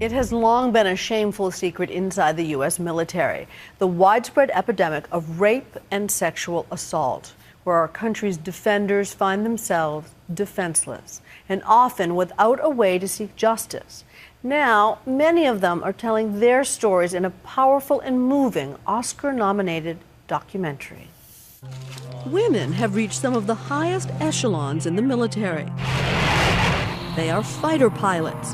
It has long been a shameful secret inside the U.S. military, the widespread epidemic of rape and sexual assault, where our country's defenders find themselves defenseless and often without a way to seek justice. Now, many of them are telling their stories in a powerful and moving Oscar-nominated documentary. Women have reached some of the highest echelons in the military. They are fighter pilots,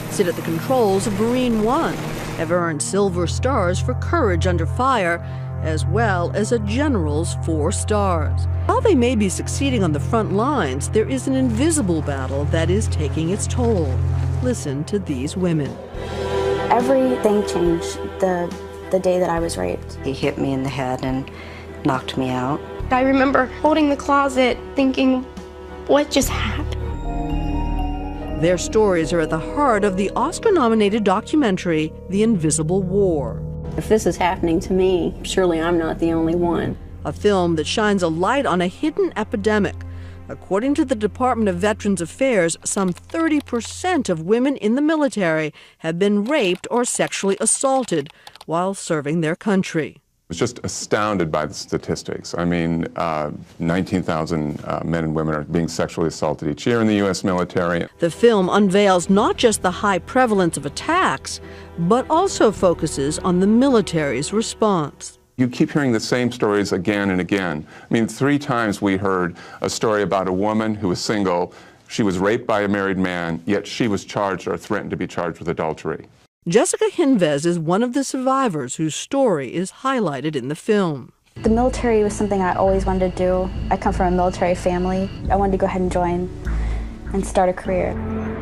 sit at the controls of Marine One, have earned silver stars for courage under fire, as well as a general's 4 stars. While they may be succeeding on the front lines, there is an invisible battle that is taking its toll. Listen to these women. Everything changed the day that I was raped. He hit me in the head and knocked me out. I remember holding the closet thinking, what just happened? Their stories are at the heart of the Oscar-nominated documentary, The Invisible War. If this is happening to me, surely I'm not the only one. A film that shines a light on a hidden epidemic. According to the Department of Veterans Affairs, some 30% of women in the military have been raped or sexually assaulted while serving their country. I was just astounded by the statistics. I mean, 19,000 men and women are being sexually assaulted each year in the U.S. military. The film unveils not just the high prevalence of attacks, but also focuses on the military's response. You keep hearing the same stories again and again. I mean, 3 times we heard a story about a woman who was single. She was raped by a married man, yet she was charged or threatened to be charged with adultery. Jessica Hinvez is one of the survivors whose story is highlighted in the film. The military was something I always wanted to do. I come from a military family. I wanted to go ahead and join and start a career.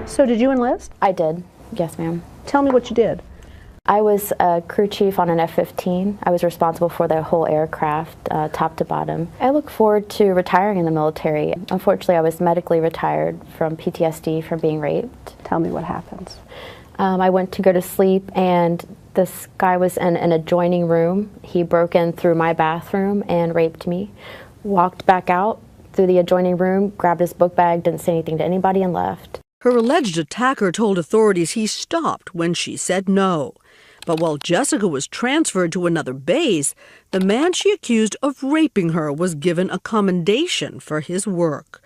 So did you enlist? I did. Yes, ma'am. Tell me what you did. I was a crew chief on an F-15. I was responsible for the whole aircraft, top to bottom. I look forward to retiring in the military. Unfortunately, I was medically retired from PTSD from being raped. Tell me what happens. I went to go to sleep, and this guy was in an adjoining room. He broke in through my bathroom and raped me. Walked back out through the adjoining room, grabbed his book bag, didn't say anything to anybody, and left. Her alleged attacker told authorities he stopped when she said no. But while Jessica was transferred to another base, the man she accused of raping her was given a commendation for his work.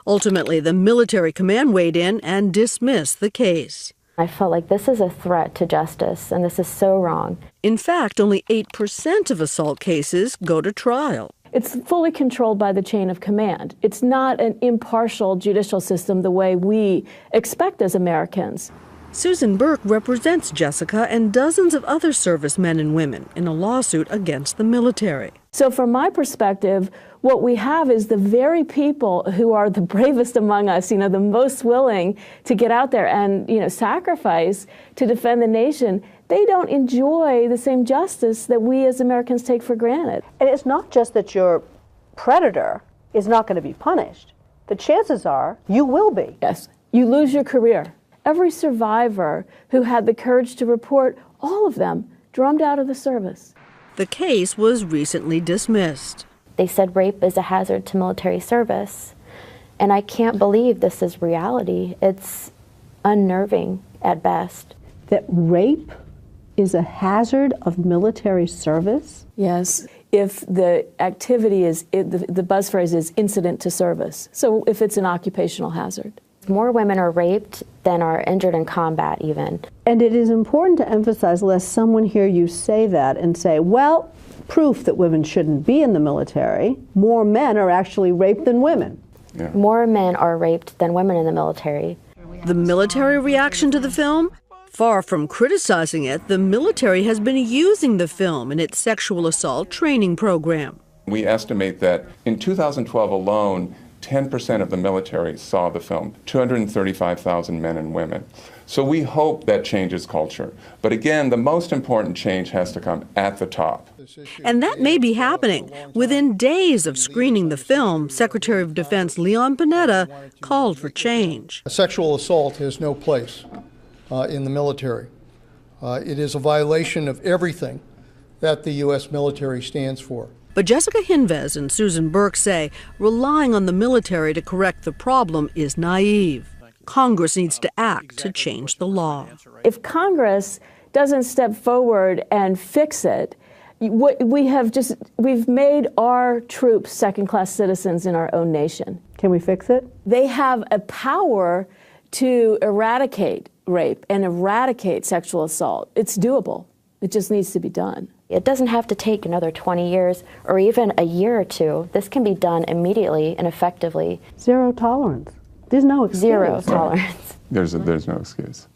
Ultimately, the military command weighed in and dismissed the case. I felt like this is a threat to justice, and this is so wrong. In fact, only 8% of assault cases go to trial. It's fully controlled by the chain of command. It's not an impartial judicial system the way we expect as Americans. Susan Burke represents Jessica and dozens of other servicemen and women in a lawsuit against the military. So from my perspective, what we have is the very people who are the bravest among us, the most willing to get out there and, sacrifice to defend the nation. They don't enjoy the same justice that we as Americans take for granted. And it's not just that your predator is not going to be punished. The chances are you will be. Yes, you lose your career. Every survivor who had the courage to report, all of them drummed out of the service. The case was recently dismissed. They said rape is a hazard to military service, and I can't believe this is reality. It's unnerving at best. That rape is a hazard of military service? Yes, if the activity is, the buzz phrase is incident to service. So if it's an occupational hazard. More women are raped than are injured in combat even. And it is important to emphasize, lest someone hear you say that and say, well, proof that women shouldn't be in the military, more men are actually raped than women. Yeah. More men are raped than women in the military. The military reaction to the film? Far from criticizing it, the military has been using the film in its sexual assault training program. We estimate that in 2012 alone, 10% of the military saw the film, 235,000 men and women. So we hope that changes culture. But again, the most important change has to come at the top. And that may be happening. Within days of screening the film, Secretary of Defense Leon Panetta called for change. Sexual assault has no place in the military. It is a violation of everything that the U.S. military stands for. But Jessica Hinvez and Susan Burke say relying on the military to correct the problem is naive. Congress needs to act to change the law. If Congress doesn't step forward and fix it, we've made our troops second-class citizens in our own nation. Can we fix it? They have a power to eradicate rape and eradicate sexual assault. It's doable. It just needs to be done. It doesn't have to take another 20 years or even a year or two. This can be done immediately and effectively. Zero tolerance. There's no excuse. Zero tolerance. There's no excuse.